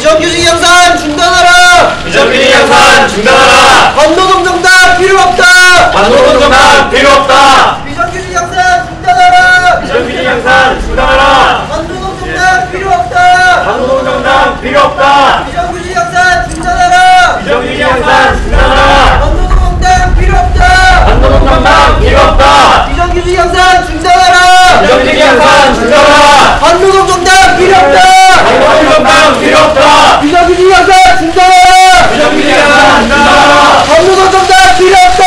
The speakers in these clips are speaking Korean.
비정규직 양산 중단하라! 비정규직 양산 중단하라! 반노동 정당 필요 없다! 반노동 정당 필요 없다! 비정규직 양산 중단하라! 비정규직 양산 중단하라! 반노동 정당 필요 없다! 반노동 정당 필요 없다! 비정규직 양산 중단하라! 비정규직 양산 중단하라! 반노동 정당 필요 없다! 반노동 정당 필요 없다! 비정규직 양산 중단하라! 비정규직 양산 중단하라! 반노동 정당 필요 없다! 반노동 정당 필요 없다! 비정규직 양산 중단하라! 비정규직 양산 중단하라! 반노동 정당 필요 없다!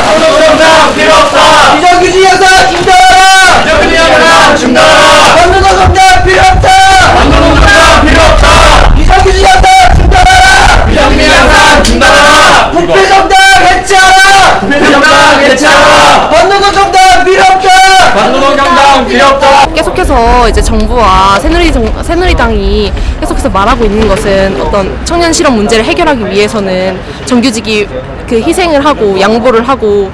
반노동 정당 필요 없다! 비정규직 양산 중단하라! 비정규직 양산 중단하라! 반노동 정당 필요 없다! 반노동 정당 필요 없다! 비정규직 양산 중단하라! 비정규직 양산 중단하라! 국회 정당 해체하라! 국회 정당 해체하라! 반노동 정당 필요 없다! 반노동 정당 필요 없다! 계속해서 이제 정부와 새누리당이 계속해서 말하고 있는 것은 어떤 청년 실업 문제를 해결하기 위해서는 정규직이 그 희생을 하고 양보를 하고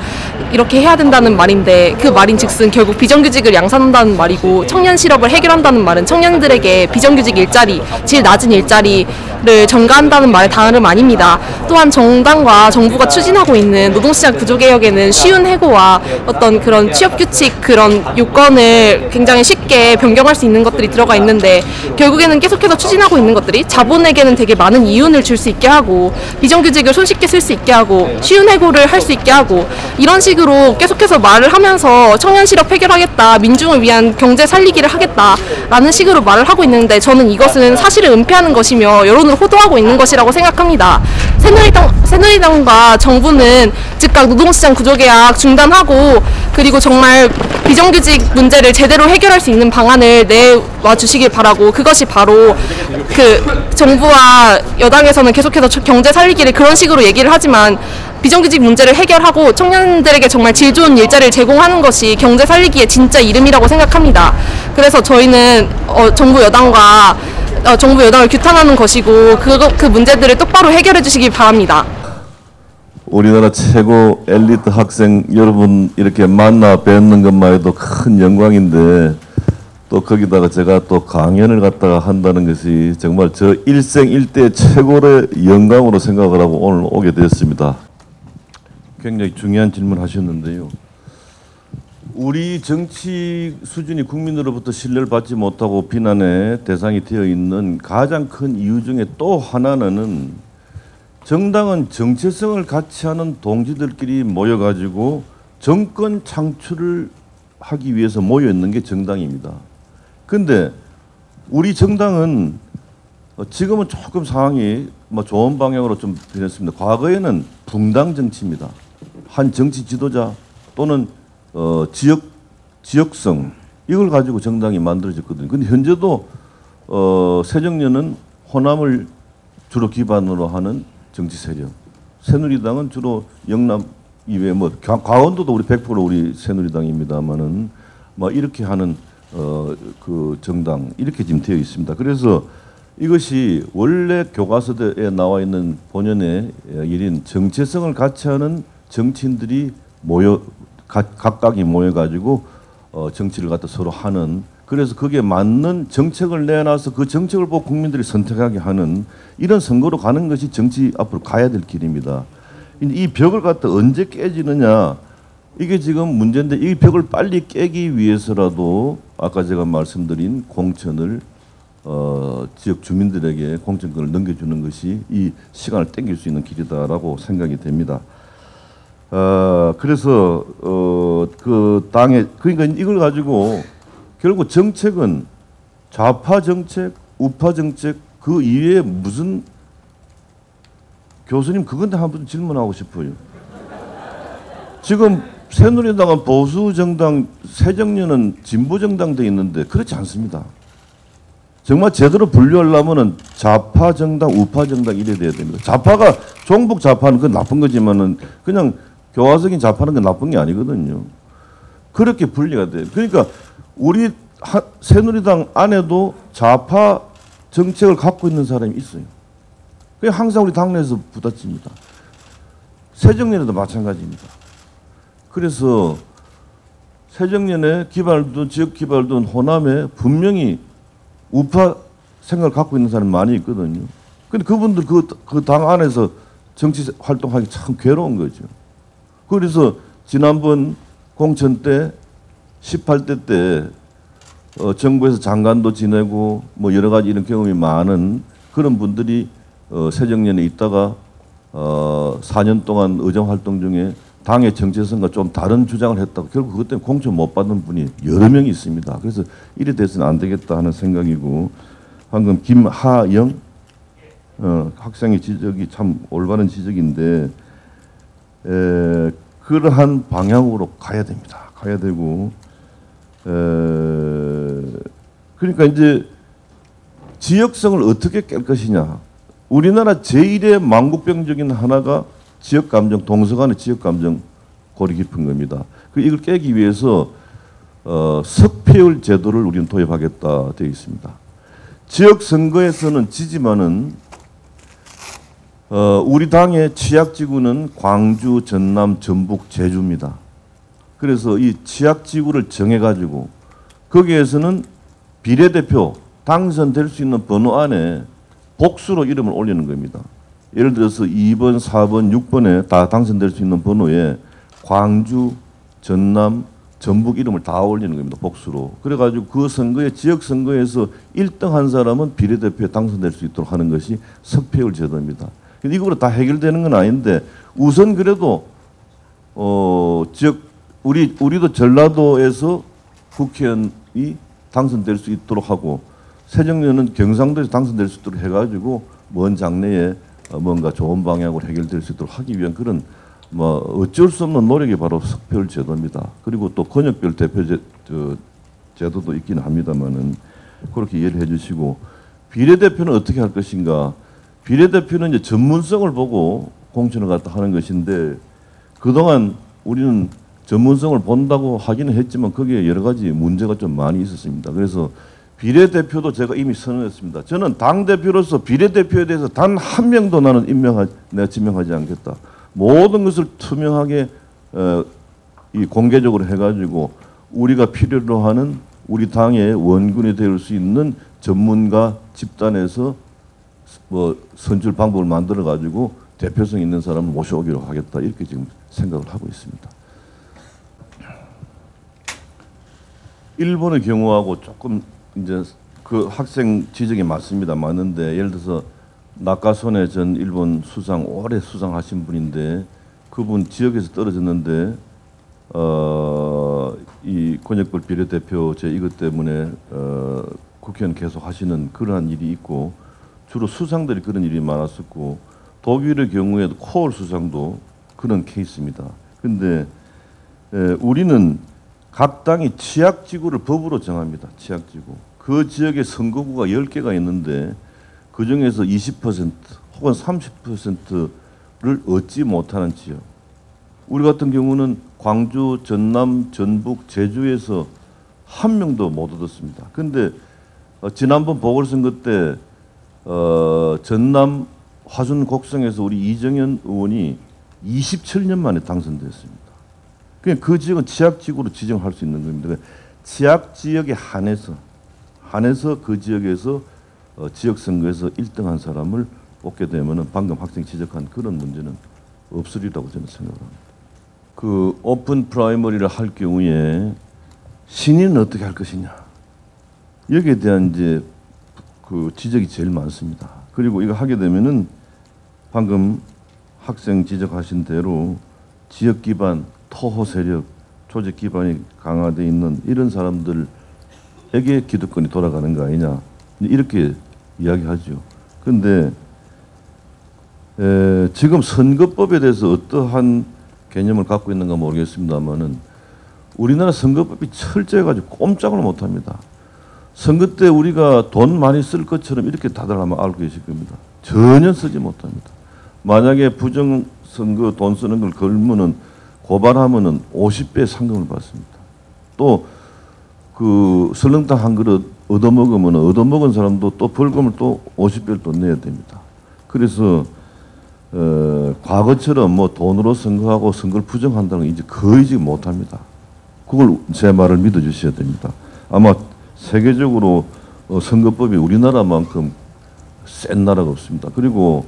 이렇게 해야 된다는 말인데, 그 말인즉슨 결국 비정규직을 양산한다는 말이고, 청년 실업을 해결한다는 말은 청년들에게 비정규직 일자리, 제일 낮은 일자리를 전가한다는 말의 다름 아닙니다. 또한 정당과 정부가 추진하고 있는 노동시장 구조개혁에는 쉬운 해고와 어떤 그런 취업규칙 그런 요건을 굉장히 쉽게 변경할 수 있는 것들이 들어가 있는데, 결국에는 계속해서 추진하고 있는 것들이 자본에게는 되게 많은 이윤을 줄 수 있게 하고, 비정규직을 손쉽게 쓸 수 있게 하고, 쉬운 해고를 할 수 있게 하고, 이런 식으로 계속해서 말을 하면서 청년 실업 해결하겠다, 민중을 위한 경제 살리기를 하겠다라는 식으로 말을 하고 있는데, 저는 이것은 사실을 은폐하는 것이며 여론을 호도하고 있는 것이라고 생각합니다. 새누리당과 정부는 즉각 노동시장 구조개혁 중단하고, 그리고 정말 비정규직 문제를 제대로 해결할 수 있는 방안을 내와 주시길 바라고, 그것이 바로 그 정부와 여당에서는 계속해서 경제 살리기를 그런 식으로 얘기를 하지만, 비정규직 문제를 해결하고 청년들에게 정말 질 좋은 일자리를 제공하는 것이 경제 살리기의 진짜 이름이라고 생각합니다. 그래서 저희는 정부 여당을 규탄하는 것이고, 그 문제들을 똑바로 해결해 주시기 바랍니다. 우리나라 최고 엘리트 학생 여러분 이렇게 만나 뵙는 것만 해도 큰 영광인데, 또 거기다가 제가 또 강연을 갖다가 한다는 것이 정말 저 일생일대 최고의 영광으로 생각을 하고 오늘 오게 되었습니다. 굉장히 중요한 질문 하셨는데요. 우리 정치 수준이 국민으로부터 신뢰를 받지 못하고 비난의 대상이 되어 있는 가장 큰 이유 중에 또 하나는, 정당은 정체성을 같이 하는 동지들끼리 모여가지고 정권 창출을 하기 위해서 모여 있는 게 정당입니다. 근데 우리 정당은 지금은 조금 상황이 좋은 방향으로 좀 변했습니다. 과거에는 붕당 정치입니다. 한 정치 지도자 또는 지역성, 이걸 가지고 정당이 만들어졌거든요. 근데 현재도 새정년은 호남을 주로 기반으로 하는 정치 세력, 새누리당은 주로 영남 이외에 강원도도 우리 100% 우리 새누리당입니다만은 이렇게 하는 그 정당, 이렇게 지금 되어 있습니다. 그래서 이것이 원래 교과서에 나와 있는 본연의 일인 정체성을 같이 하는 정치인들이 각각이 모여가지고 정치를 갖다 서로 하는, 그래서 거기에 맞는 정책을 내놔서 그 정책을 보고 국민들이 선택하게 하는 이런 선거로 가는 것이 정치 앞으로 가야 될 길입니다. 이 벽을 갖다 언제 깨지느냐, 이게 지금 문제인데, 이 벽을 빨리 깨기 위해서라도 아까 제가 말씀드린 공천을 지역 주민들에게 공천권을 넘겨주는 것이 이 시간을 땡길 수 있는 길이다라고 생각이 됩니다. 그래서 그 당에, 그러니까 이걸 가지고 결국 정책은 좌파 정책, 우파 정책 그 이외에 무슨, 교수님 그건데 한번 질문하고 싶어요. 지금 새누리당은 보수 정당, 새정년은 진보 정당 돼 있는데 그렇지 않습니다. 정말 제대로 분류하려면은 좌파 정당, 우파 정당 이래 돼야 됩니다. 좌파가 종북 좌파는 그건 나쁜 거지만은 그냥 교화적인 좌파는 건 나쁜 게 아니거든요. 그렇게 분리가 돼요. 그러니까 우리 새누리당 안에도 좌파 정책을 갖고 있는 사람이 있어요. 그게 항상 우리 당내에서 부딪힙니다. 새정년에도 마찬가지입니다. 그래서 새정년에 기반을 둔, 지역 기반을 둔 호남에 분명히 우파 생각을 갖고 있는 사람이 많이 있거든요. 근데 그분들 그 당 안에서 정치 활동하기 참 괴로운 거죠. 그래서 지난번 공천 때 18대 때 정부에서 장관도 지내고 뭐 여러 가지 이런 경험이 많은 그런 분들이 새정년에 있다가 4년 동안 의정 활동 중에 당의 정체성과 좀 다른 주장을 했다고 결국 그것 때문에 공천 못 받는 분이 여러 명이 있습니다. 그래서 이래 돼서는 안 되겠다 하는 생각이고 방금 김하영 학생의 지적이 참 올바른 지적인데 그러한 방향으로 가야 됩니다. 가야 되고 그러니까 이제 지역성을 어떻게 깰 것이냐. 우리나라 제1의 망국병적인 하나가 지역 감정, 동서간의 지역 감정 골이 깊은 겁니다. 이걸 깨기 위해서 석패율 제도를 우리는 도입하겠다 되어 있습니다. 지역 선거에서는 지지만은 우리 당의 취약지구는 광주, 전남, 전북, 제주입니다. 그래서 이 취약지구를 정해가지고 거기에서는 비례대표 당선될 수 있는 번호 안에 복수로 이름을 올리는 겁니다. 예를 들어서 2번, 4번, 6번에 다 당선될 수 있는 번호에 광주, 전남, 전북 이름을 다 올리는 겁니다. 복수로. 그래가지고 그 선거에 지역 선거에서 1등 한 사람은 비례대표에 당선될 수 있도록 하는 것이 석패율 제도입니다. 이거로 다 해결되는 건 아닌데 우선 그래도 지역 우리도 전라도에서 국회의원이 당선될 수 있도록 하고 새정년은 경상도에서 당선될 수 있도록 해가지고 먼 장래에 뭔가 좋은 방향으로 해결될 수 있도록 하기 위한 그런 뭐 어쩔 수 없는 노력이 바로 석패율 제도입니다. 그리고 또 권역별 대표 제도도 있기는 합니다만은 그렇게 이해를 해주시고 비례대표는 어떻게 할 것인가? 비례대표는 이제 전문성을 보고 공천을 갖다 하는 것인데 그동안 우리는 전문성을 본다고 하기는 했지만 거기에 여러 가지 문제가 좀 많이 있었습니다. 그래서 비례대표도 제가 이미 선언했습니다. 저는 당대표로서 비례대표에 대해서 단 한 명도 나는 내가 지명하지 않겠다. 모든 것을 투명하게 이 공개적으로 해가지고 우리가 필요로 하는 우리 당의 원군이 될 수 있는 전문가 집단에서 뭐 선출 방법을 만들어 가지고 대표성 있는 사람을 모셔오기로 하겠다 이렇게 지금 생각을 하고 있습니다. 일본의 경우하고 조금 이제 그 학생 지적이 맞습니다. 맞는데 예를 들어서 나카소네 전 일본 수상 오래 수상하신 분인데 그분 지역에서 떨어졌는데 이 권역별 비례대표제 이것 때문에 국회의원 계속 하시는 그러한 일이 있고 주로 수상들이 그런 일이 많았었고 독일의 경우에도 코올 수상도 그런 케이스입니다. 그런데 우리는 각 당이 취약지구를 법으로 정합니다. 취약지구. 그 지역에 선거구가 10개가 있는데 그중에서 20% 혹은 30%를 얻지 못하는 지역. 우리 같은 경우는 광주, 전남, 전북, 제주에서 한 명도 못 얻었습니다. 그런데 지난번 보궐선거 때 전남 화순 곡성에서 우리 이정현 의원이 27년 만에 당선됐습니다. 그냥 그 지역은 취약지구로 지정할 수 있는 겁니다. 취약지역에 한해서 그 지역에서 지역선거에서 1등한 사람을 뽑게 되면은 방금 학생이 지적한 그런 문제는 없으리라고 저는 생각합니다. 그 오픈 프라이머리를 할 경우에 신인은 어떻게 할 것이냐 여기에 대한 이제 그 지적이 제일 많습니다. 그리고 이거 하게 되면은 방금 학생 지적하신 대로 지역 기반 토호 세력 조직 기반이 강화되어 있는 이런 사람들에게 기득권이 돌아가는 거 아니냐 이렇게 이야기하죠. 그런데 지금 선거법에 대해서 어떠한 개념을 갖고 있는가 모르겠습니다만은 우리나라 선거법이 철저해가지고 꼼짝을 못합니다. 선거 때 우리가 돈 많이 쓸 것처럼 이렇게 다들 아마 알고 계실 겁니다. 전혀 쓰지 못합니다. 만약에 부정선거 돈 쓰는 걸 걸면은 고발하면은 50배 상금을 받습니다. 또 그 설렁탕 한 그릇 얻어먹으면 얻어먹은 사람도 또 벌금을 또 50배를 또 내야 됩니다. 그래서 과거처럼 뭐 돈으로 선거하고 선거를 부정한다는 건 이제 거의 지금 못합니다. 그걸 제 말을 믿어주셔야 됩니다. 아마 세계적으로 선거법이 우리나라만큼 센 나라가 없습니다. 그리고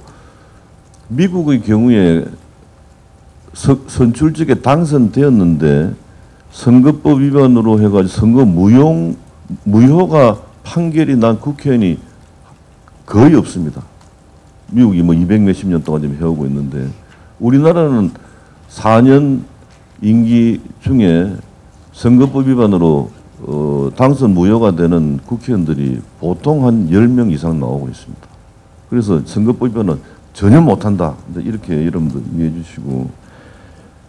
미국의 경우에 선출직에 당선되었는데 선거법 위반으로 해가지고 선거 무효가 판결이 난 국회의원이 거의 없습니다. 미국이 뭐 200 몇십 년 동안 지금 해오고 있는데 우리나라는 4년 임기 중에 선거법 위반으로 당선 무효가 되는 국회의원들이 보통 한 10명 이상 나오고 있습니다. 그래서 선거법 위반은 전혀 못한다. 이렇게 여러분들 이해해 주시고,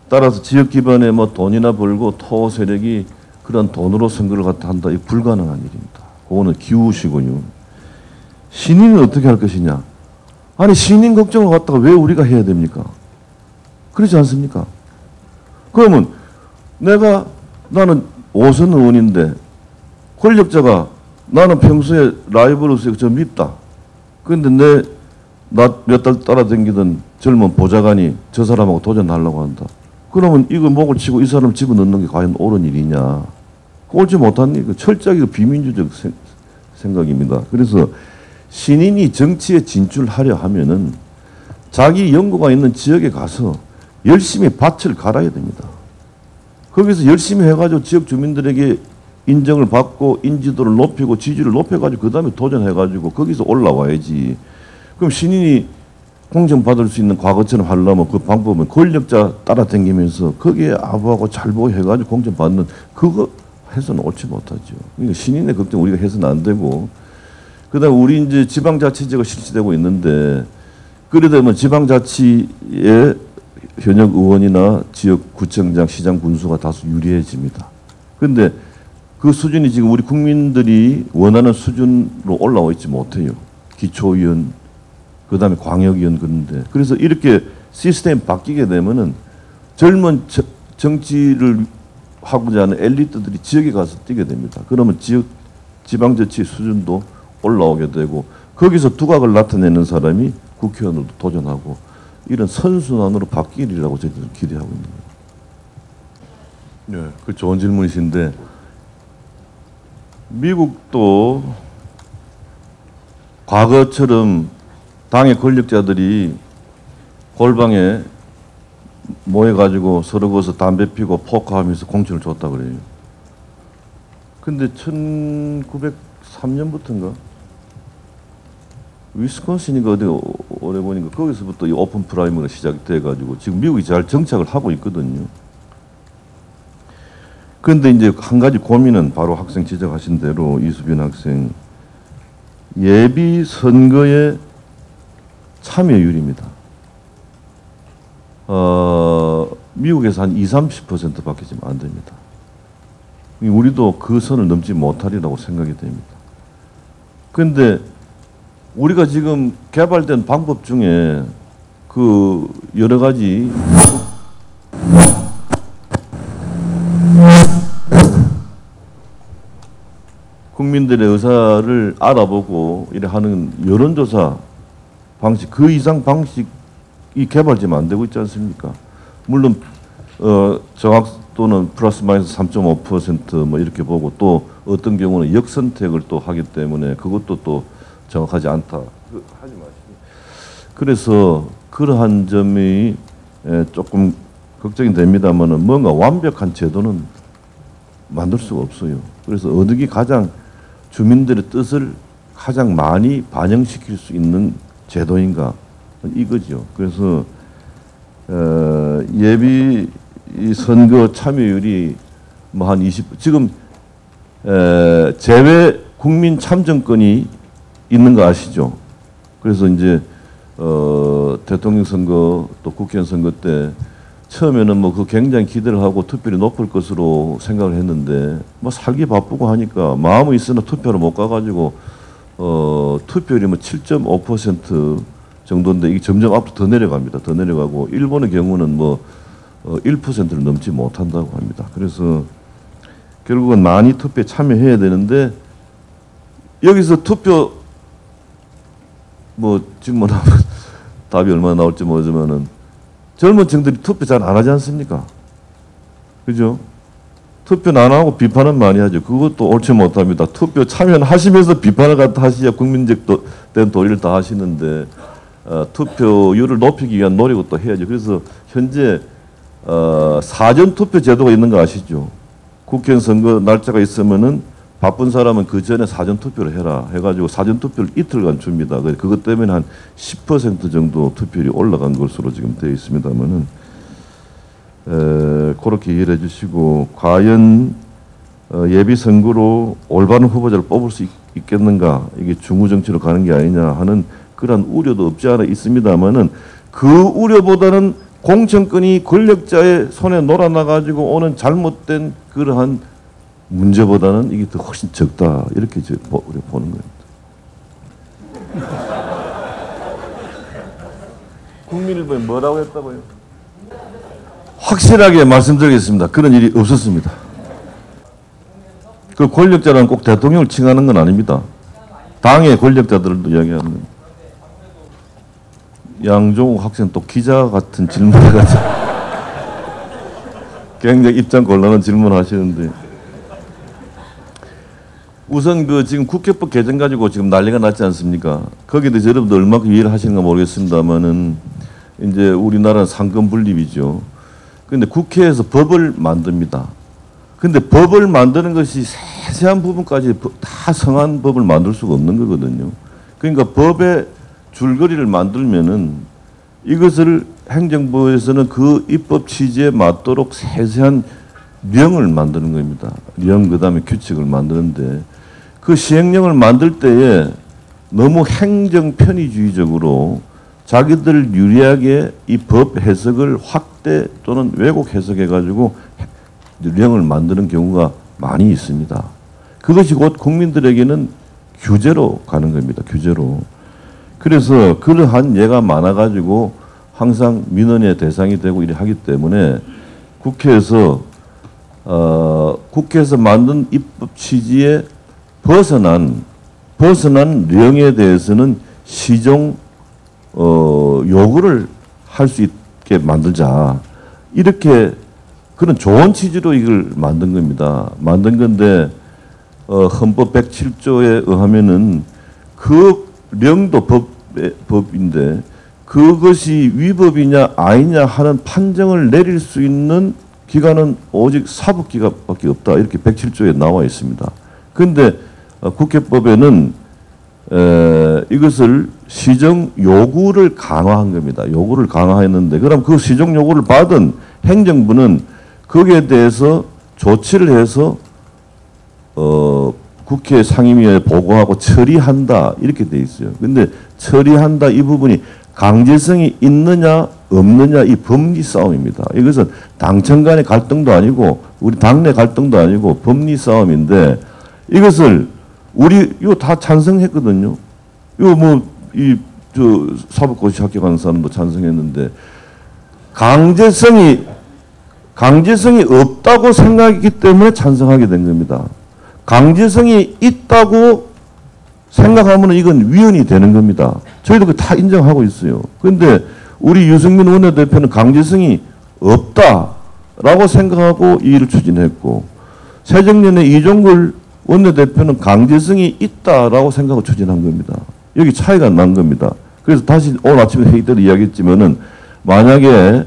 따라서 지역 기반에 뭐 돈이나 벌고 토 세력이 그런 돈으로 선거를 갖다 한다. 이거 불가능한 일입니다. 그거는 기우시고요. 신인은 어떻게 할 것이냐? 아니 신인 걱정을 갖다가 왜 우리가 해야 됩니까? 그렇지 않습니까? 그러면 나는 5선 의원인데 권력자가 나는 평소에 라이브로서 저 밉다. 그런데 나 몇 달 따라다니던 젊은 보좌관이 저 사람하고 도전하려고 한다. 그러면 이거 목을 치고 이 사람 집어넣는 게 과연 옳은 일이냐. 옳지 못한 일, 철저하게 비민주적 생각입니다. 그래서 신인이 정치에 진출하려 하면은 자기 연고가 있는 지역에 가서 열심히 밭을 갈아야 됩니다. 거기서 열심히 해가지고 지역 주민들에게 인정을 받고 인지도를 높이고 지지를 높여가지고 그 다음에 도전해가지고 거기서 올라와야지. 그럼 신인이 공정받을 수 있는 과거처럼 하려면 그 방법은 권력자 따라다니면서 거기에 아부하고 잘 보고 해가지고 공정받는 그거 해서는 옳지 못하죠. 그러니까 신인의 걱정 우리가 해서는 안 되고, 그 다음에 우리 이제 지방자치제가 실시되고 있는데, 그러려면 지방자치의 현역 의원이나 지역 구청장, 시장 군수가 다소 유리해집니다. 그런데 그 수준이 지금 우리 국민들이 원하는 수준으로 올라와 있지 못해요. 기초의원, 그 다음에 광역의원 그런데. 그래서 이렇게 시스템이 바뀌게 되면은 젊은 정치를 하고자 하는 엘리트들이 지역에 가서 뛰게 됩니다. 그러면 지방자치 수준도 올라오게 되고 거기서 두각을 나타내는 사람이 국회의원으로 도전하고 이런 선순환으로 바뀌리라고 저희들은 기대하고 있는 거예요. 네, 그 좋은 질문이신데 미국도 과거처럼 당의 권력자들이 골방에 모여가지고 서로 거기서 담배 피고 포커하면서 공천을 줬다 그래요. 근데 1903년부터인가 위스콘신인가 어디 오래 보니까 거기서부터 이 오픈 프라이머가 시작돼가지고 지금 미국이 잘 정착을 하고 있거든요. 그런데 이제 한 가지 고민은 바로 학생 지적하신 대로 이수빈 학생 예비 선거의 참여율입니다. 미국에서 한 20-30%밖에 지금 안 됩니다. 우리도 그 선을 넘지 못하리라고 생각이 됩니다. 그런데 우리가 지금 개발된 방법 중에 그 여러 가지 국민들의 의사를 알아보고 이래 하는 여론조사 방식, 그 이상 방식이 개발되면 안 되고 있지 않습니까? 물론 정확도는 플러스 마이너스 3.5% 뭐 이렇게 보고 또 어떤 경우는 역선택을 또 하기 때문에 그것도 또 정확하지 않다. 하지 마시고. 그래서 그러한 점이 조금 걱정이 됩니다만은 뭔가 완벽한 제도는 만들 수가 없어요. 그래서 어느 게 가장 주민들의 뜻을 가장 많이 반영시킬 수 있는 제도인가 이거죠. 그래서 예비 선거 참여율이 뭐 한 20, 지금 제외 국민 참정권이 있는 거 아시죠? 그래서 이제 대통령 선거 또 국회의원 선거 때 처음에는 뭐 그 굉장히 기대를 하고 투표율이 높을 것으로 생각을 했는데 뭐 살기 바쁘고 하니까 마음은 있으나 투표를 못 가가지고 투표율이 뭐 7.5% 정도인데 이게 점점 앞으로 더 내려갑니다. 더 내려가고 일본의 경우는 뭐 1%를 넘지 못한다고 합니다. 그래서 결국은 많이 투표에 참여해야 되는데 여기서 투표 뭐 지금 뭐 답이 얼마나 나올지 모르지만은 젊은 층들이 투표 잘 안 하지 않습니까? 그죠? 투표는 안 하고 비판은 많이 하죠. 그것도 옳지 못합니다. 투표 참여하시면서 비판을 갖다 하시야 국민적 된 도리를 다 하시는데 투표율을 높이기 위한 노력을 또 해야죠. 그래서 현재 사전 투표 제도가 있는 거 아시죠? 국회의원 선거 날짜가 있으면은 바쁜 사람은 그 전에 사전 투표를 해라 해가지고 사전 투표를 이틀간 줍니다. 그것 때문에 한 10% 정도 투표율이 올라간 것으로 지금 되어 있습니다만은 그렇게 이해를 해주시고 과연 예비 선거로 올바른 후보자를 뽑을 수 있겠는가 이게 중후 정치로 가는 게 아니냐 하는 그런 우려도 없지 않아 있습니다만은 그 우려보다는 공천권이 권력자의 손에 놀아나가지고 오는 잘못된 그러한 문제보다는 이게 더 훨씬 적다 이렇게 우리가 보는 겁니다. 국민일보에 뭐라고 했다고요? 확실하게 말씀드리겠습니다. 그런 일이 없었습니다. 그 권력자라는 꼭 대통령을 칭하는 건 아닙니다. 당의 권력자들도 이야기하는 겁니다. 양종욱 학생 또 기자 같은 질문을 가지고 굉장히 입장 곤란한 질문을 하시는데 우선 지금 국회법 개정 가지고 지금 난리가 났지 않습니까? 거기에 대해서 여러분들 얼마큼 이해를 하시는가 모르겠습니다만은 이제 우리나라는 상권 분립이죠. 근데 국회에서 법을 만듭니다. 근데 법을 만드는 것이 세세한 부분까지 다 성한 법을 만들 수가 없는 거거든요. 그러니까 법의 줄거리를 만들면은 이것을 행정부에서는 그 입법 취지에 맞도록 세세한 령을 만드는 겁니다. 령 그다음에 규칙을 만드는데 그 시행령을 만들 때에 너무 행정 편의주의적으로 자기들 유리하게 이 법 해석을 확대 또는 왜곡 해석해 가지고 령을 만드는 경우가 많이 있습니다. 그것이 곧 국민들에게는 규제로 가는 겁니다. 규제로. 그래서 그러한 예가 많아가지고 항상 민원의 대상이 되고 이래 하기 때문에 국회에서 만든 입법 취지에 벗어난 령에 대해서는 시정 요구를 할 수 있게 만들자 이렇게 그런 좋은 취지로 이걸 만든 겁니다. 만든 건데 헌법 107조에 의하면은 그 령도 법인데 그것이 위법이냐 아니냐 하는 판정을 내릴 수 있는 기관은 오직 사법기관밖에 없다. 이렇게 107조에 나와 있습니다. 그런데 국회법에는 이것을 시정 요구를 강화한 겁니다. 요구를 강화했는데 그럼 그 시정 요구를 받은 행정부는 거기에 대해서 조치를 해서 국회 상임위에 보고하고 처리한다 이렇게 돼 있어요. 근데 처리한다 이 부분이 강제성이 있느냐 없느냐 이 법리 싸움입니다. 이것은 당청 간의 갈등도 아니고 우리 당내 갈등도 아니고 법리 싸움인데 이것을 우리 이거 다 찬성했거든요. 이거 사법고시 합격하는 사람도 찬성했는데 강제성이 없다고 생각했기 때문에 찬성하게 된 겁니다. 강제성이 있다고 생각하면 이건 위헌이 되는 겁니다. 저희도 그 다 인정하고 있어요. 그런데 우리 유승민 원내대표는 강제성이 없다라고 생각하고 이 일을 추진했고 새정년의 이종걸 원내대표는 강제성이 있다라고 생각하고 추진한 겁니다. 여기 차이가 난 겁니다. 그래서 다시 오늘 아침에 회의 때 이야기했지만은 만약에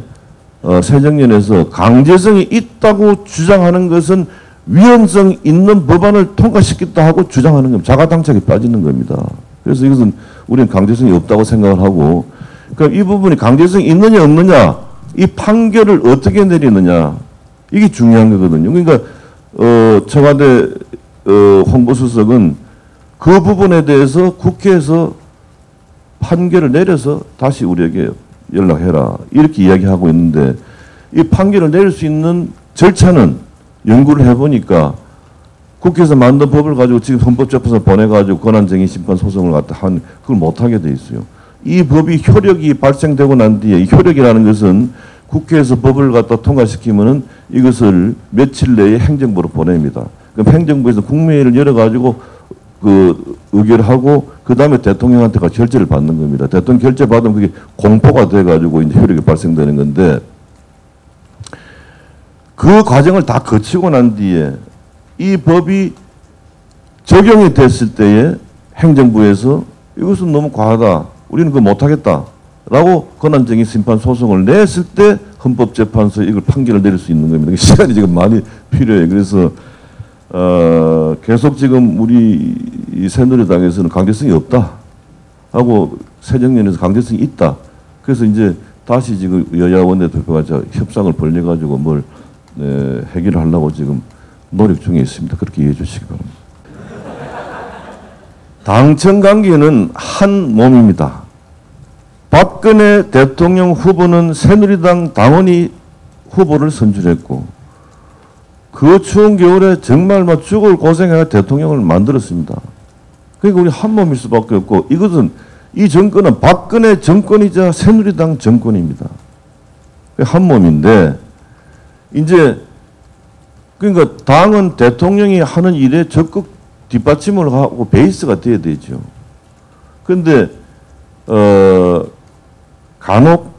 새정년에서 강제성이 있다고 주장하는 것은 위헌성 있는 법안을 통과시켰다 하고 주장하는 겁니다. 자가당착에 빠지는 겁니다. 그래서 이것은 우리는 강제성이 없다고 생각을 하고 그럼 이 부분이 강제성이 있느냐 없느냐 이 판결을 어떻게 내리느냐 이게 중요한 거거든요. 그러니까 청와대 홍보수석은 그 부분에 대해서 국회에서 판결을 내려서 다시 우리에게 연락해라 이렇게 이야기하고 있는데 이 판결을 내릴 수 있는 절차는 연구를 해보니까 국회에서 만든 법을 가지고 지금 헌법재판소 보내가지고 권한쟁의 심판 소송을 갖다 그걸 못하게 돼 있어요. 이 법이 효력이 발생되고 난 뒤에 이 효력이라는 것은 국회에서 법을 갖다 통과시키면은 이것을 며칠 내에 행정부로 보냅니다. 그럼 행정부에서 국무회의를 열어가지고 그 의결하고 그 다음에 대통령한테가 결재를 받는 겁니다. 대통령 결재 받으면 그게 공포가 돼가지고 이제 효력이 발생되는 건데 그 과정을 다 거치고 난 뒤에 이 법이 적용이 됐을 때에 행정부에서 이것은 너무 과하다. 우리는 그거 못하겠다. 라고 권한적인 심판 소송을 냈을 때 헌법재판소에 이걸 판결을 내릴 수 있는 겁니다. 시간이 지금 많이 필요해요. 그래서 계속 지금 우리 이 새누리당에서는 강제성이 없다 하고 새정년에서 강제성이 있다. 그래서 이제 다시 지금 여야 원내대표가 협상을 벌려가지고 뭘 해결하려고 지금 노력 중에 있습니다. 그렇게 이해해 주시기 바랍니다. 당청 관계는 한 몸입니다. 박근혜 대통령 후보는 새누리당 당원이 후보를 선출했고 그 추운 겨울에 정말 막 죽을 고생해 대통령을 만들었습니다. 그러니까 우리 한 몸일 수밖에 없고 이것은 이 정권은 박근혜 정권이자 새누리당 정권입니다. 한 몸인데 이제 그러니까 당은 대통령이 하는 일에 적극 뒷받침을 하고 베이스가 돼야 되죠. 그런데 간혹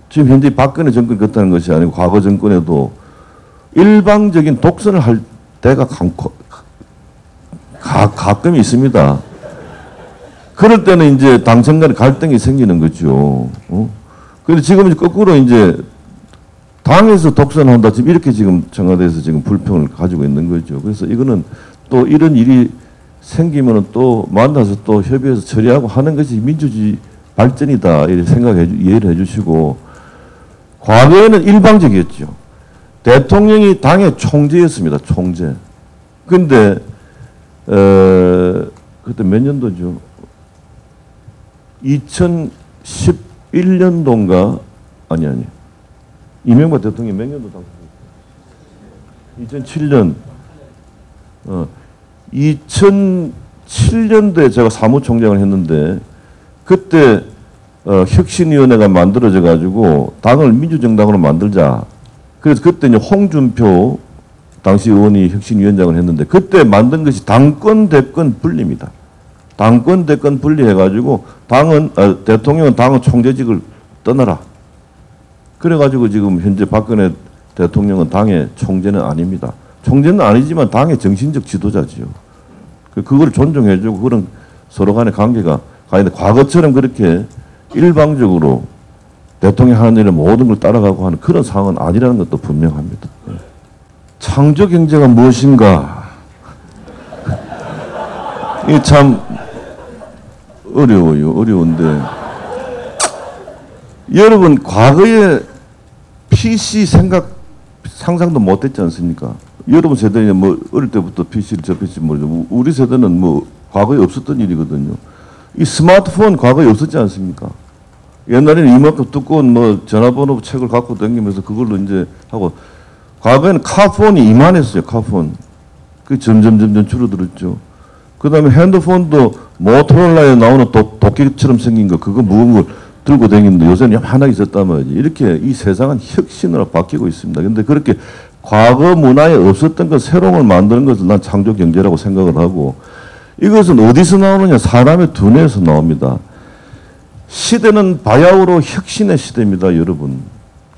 지금 현재 박근혜 정권 그렇다는 것이 아니고 과거 정권에도 일방적인 독선을 할 때가 가끔 있습니다. 그럴 때는 이제 당청 간에 갈등이 생기는 거죠. 그런데 지금 거꾸로 이제 당에서 독선한다. 지금 이렇게 지금 청와대에서 지금 불평을 가지고 있는 거죠. 그래서 이거는 또 이런 일이 생기면은 또 만나서 또 협의해서 처리하고 하는 것이 민주주의 발전이다. 이렇게 이해를 해주시고 과거에는 일방적이었죠. 대통령이 당의 총재였습니다. 총재. 근데 그때 몇 년도죠? 2011년도인가? 아니. 이명박 대통령이 몇 년도 당선됐어요? 2007년. 2007년도에 제가 사무총장을 했는데 그때 혁신위원회가 만들어져 가지고 당을 민주정당으로 만들자. 그래서 그때 이제 홍준표 당시 의원이 혁신위원장을 했는데 그때 만든 것이 당권 대권 분리입니다. 당권 대권 분리해 가지고 대통령은 당의 총재직을 떠나라. 그래 가지고 지금 현재 박근혜 대통령은 당의 총재는 아닙니다. 총재는 아니지만 당의 정신적 지도자지요. 그걸 존중해주고 그런 서로 간의 관계가 가는데 과거처럼 그렇게 일방적으로 대통령이 하는 일에 모든 걸 따라가고 하는 그런 상황은 아니라는 것도 분명합니다. 창조 경제가 무엇인가? 이게 참 어려워요. 어려운데 여러분 과거에 PC 상상도 못했지 않습니까? 여러분 세대는 뭐 어릴 때부터 PC를 접했지 모르죠. 우리 세대는 뭐 과거에 없었던 일이거든요. 이 스마트폰 과거에 없었지 않습니까? 옛날에는 이만큼 두꺼운 뭐 전화번호 책을 갖고 다니면서 그걸로 이제 하고 과거에는 카폰이 이만했어요. 카폰. 그 점점 줄어들었죠. 그 다음에 핸드폰도 모토로라에 나오는 도끼처럼 생긴 거 그거 무거운 걸 들고 다니는데 요새는 하나 있었단 말이지. 이렇게 이 세상은 혁신으로 바뀌고 있습니다. 그런데 그렇게 과거 문화에 없었던 것 새로운 걸 만드는 것을 난 창조 경제라고 생각을 하고 이것은 어디서 나오느냐? 사람의 두뇌에서 나옵니다. 시대는 바야흐로 혁신의 시대입니다, 여러분.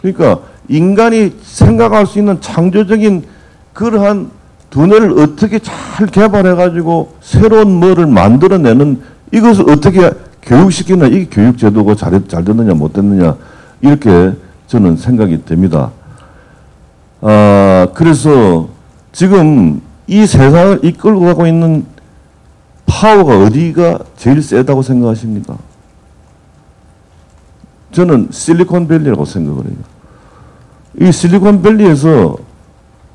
그러니까 인간이 생각할 수 있는 창조적인 그러한 두뇌를 어떻게 잘 개발해가지고 새로운 뭐를 만들어내는 이것을 어떻게 교육시키나 이게 교육제도가 잘 됐느냐 못 됐느냐 이렇게 저는 생각이 됩니다. 그래서 지금 이 세상을 이끌고 가고 있는 파워가 어디가 제일 세다고 생각하십니까? 저는 실리콘밸리라고 생각을 해요. 이 실리콘밸리에서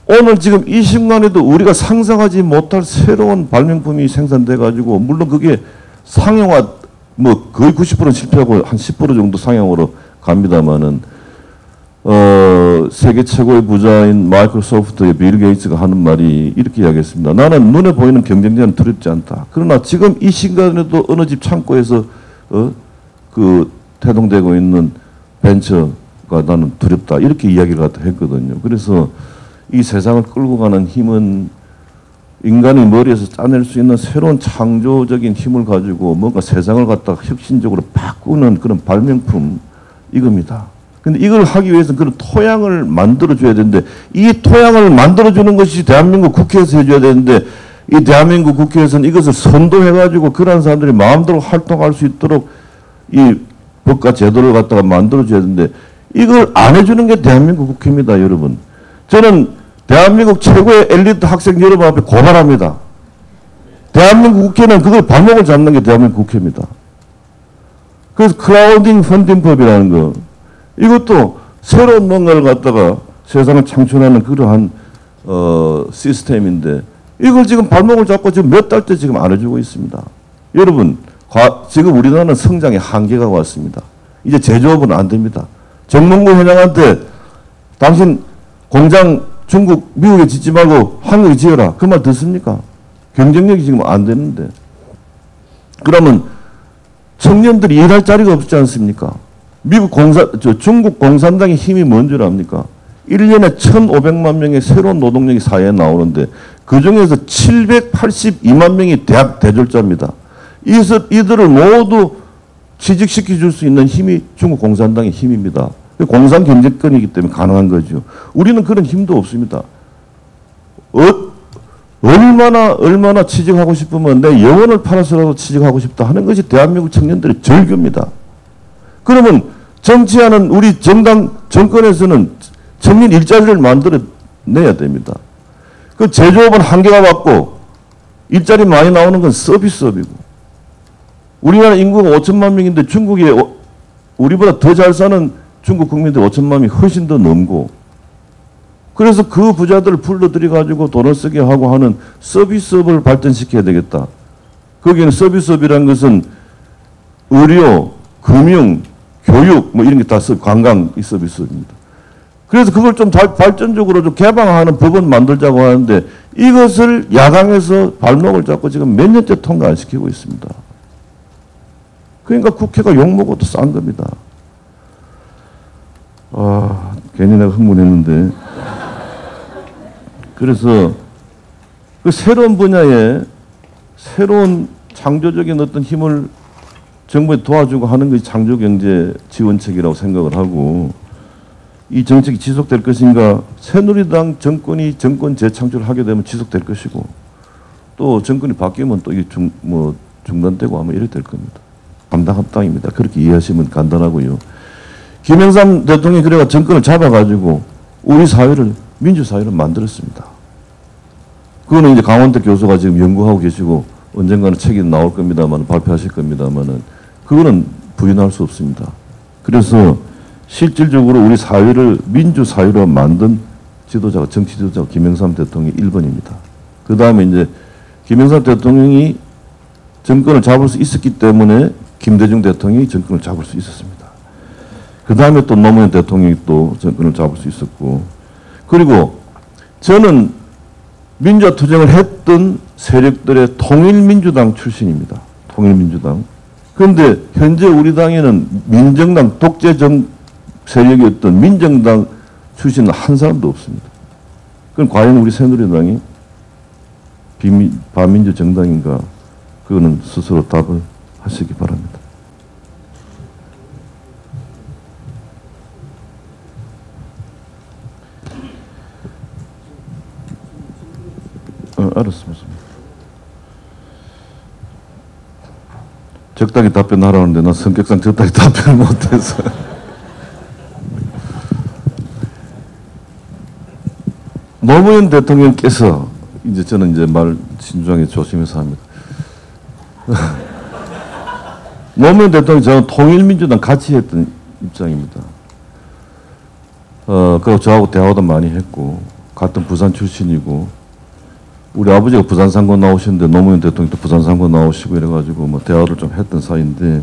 오늘 지금 이 순간에도 우리가 상상하지 못할 새로운 발명품이 생산돼 가지고 물론 그게 상용화 뭐 거의 90%는 실패하고 한 10% 정도 상용으로 갑니다만은 세계 최고의 부자인 마이크로소프트의 빌 게이츠가 하는 말이 이렇게 이야기했습니다. 나는 눈에 보이는 경쟁자는 두렵지 않다. 그러나 지금 이 시간에도 어느 집 창고에서 태동되고 있는 벤처가 나는 두렵다. 이렇게 이야기를 했거든요. 그래서 이 세상을 끌고 가는 힘은 인간의 머리에서 짜낼 수 있는 새로운 창조적인 힘을 가지고 뭔가 세상을 갖다가 혁신적으로 바꾸는 그런 발명품 이겁니다. 근데 이걸 하기 위해서는 그런 토양을 만들어줘야 되는데 이 토양을 만들어주는 것이 대한민국 국회에서 해줘야 되는데 이 대한민국 국회에서는 이것을 선도해가지고 그런 사람들이 마음대로 활동할 수 있도록 이 법과 제도를 갖다가 만들어줘야 되는데 이걸 안 해주는 게 대한민국 국회입니다, 여러분. 저는 대한민국 최고의 엘리트 학생 여러분 앞에 고발합니다. 대한민국 국회는 그걸 발목을 잡는 게 대한민국 국회입니다. 그래서 크라우딩 펀딩법이라는 거 이것도 새로운 뭔가를 갖다가 세상을 창출하는 그러한 시스템인데 이걸 지금 발목을 잡고 지금 몇 달째 지금 안 해주고 있습니다. 여러분 지금 우리나라는 성장의 한계가 왔습니다. 이제 제조업은 안 됩니다. 정몽구 회장한테 당신 공장 중국, 미국에 짓지 말고 한국에 지어라. 그 말 듣습니까? 경쟁력이 지금 안 되는데. 그러면 청년들이 일할 자리가 없지 않습니까? 중국 공산당의 힘이 뭔 줄 압니까? 1년에 1,500만 명의 새로운 노동력이 사회에 나오는데 그 중에서 782만 명이 대학 대졸자입니다. 이들을 모두 취직시켜 줄 수 있는 힘이 중국 공산당의 힘입니다. 공산 경제권이기 때문에 가능한 거죠. 우리는 그런 힘도 없습니다. 얼마나 취직하고 싶으면 내 영혼을 팔아서라도 취직하고 싶다 하는 것이 대한민국 청년들의 절규입니다. 그러면 정치하는 우리 정권에서는 청년 일자리를 만들어내야 됩니다. 그 제조업은 한계가 왔고 일자리 많이 나오는 건 서비스업이고 우리나라 인구가 5천만 명인데 중국에 우리보다 더 잘 사는 중국 국민들 5천만 명이 훨씬 더 넘고 그래서 그 부자들을 불러들여가지고 돈을 쓰게 하고 하는 서비스업을 발전시켜야 되겠다. 거기에는 서비스업이라는 것은 의료, 금융, 교육 뭐 이런 게 다 관광 이 서비스업입니다. 그래서 그걸 좀 발전적으로 좀 개방하는 법은 만들자고 하는데 이것을 야당에서 발목을 잡고 지금 몇 년째 통과 안 시키고 있습니다. 그러니까 국회가 욕먹어도 싼 겁니다. 괜히 내가 흥분했는데. 그래서 그 새로운 분야에 새로운 창조적인 어떤 힘을 정부에 도와주고 하는 것이 창조경제 지원책이라고 생각을 하고 이 정책이 지속될 것인가 새누리당 정권이 정권 재창출을 하게 되면 지속될 것이고 또 정권이 바뀌면 또 이게 중단되고 하면 이렇게 될 겁니다. 감당합당입니다. 그렇게 이해하시면 간단하고요. 김영삼 대통령이 그래가 정권을 잡아가지고 우리 사회를 민주사회를 만들었습니다. 그거는 이제 강원대 교수가 지금 연구하고 계시고 언젠가는 책이 나올 겁니다만 발표하실 겁니다만은 그거는 부인할 수 없습니다. 그래서 실질적으로 우리 사회를 민주사회로 만든 지도자가 정치 지도자가 김영삼 대통령이 1번입니다. 그 다음에 이제 김영삼 대통령이 정권을 잡을 수 있었기 때문에 김대중 대통령이 정권을 잡을 수 있었습니다. 그 다음에 또 노무현 대통령이 또 정권을 잡을 수 있었고 그리고 저는 민주화 투쟁을 했던 세력들의 통일민주당 출신입니다. 통일민주당. 그런데 현재 우리 당에는 민정당 독재정 세력이었던 민정당 출신은 한 사람도 없습니다. 그럼 과연 우리 새누리당이 반민주 정당인가? 그거는 스스로 답을 하시기 바랍니다. 알았습니다. 적당히 답변하라는데 난 성격상 적당히 답변을 못해서 노무현 대통령께서 이제 저는 이제 말 신중하게 조심해서 합니다. 노무현 대통령이 저는 통일민주당 같이 했던 입장입니다. 그리고 저하고 대화도 많이 했고 같은 부산 출신이고 우리 아버지가 부산 상고 나오시는데 노무현 대통령도 부산 상고 나오시고 이래가지고 뭐 대화를 좀 했던 사이인데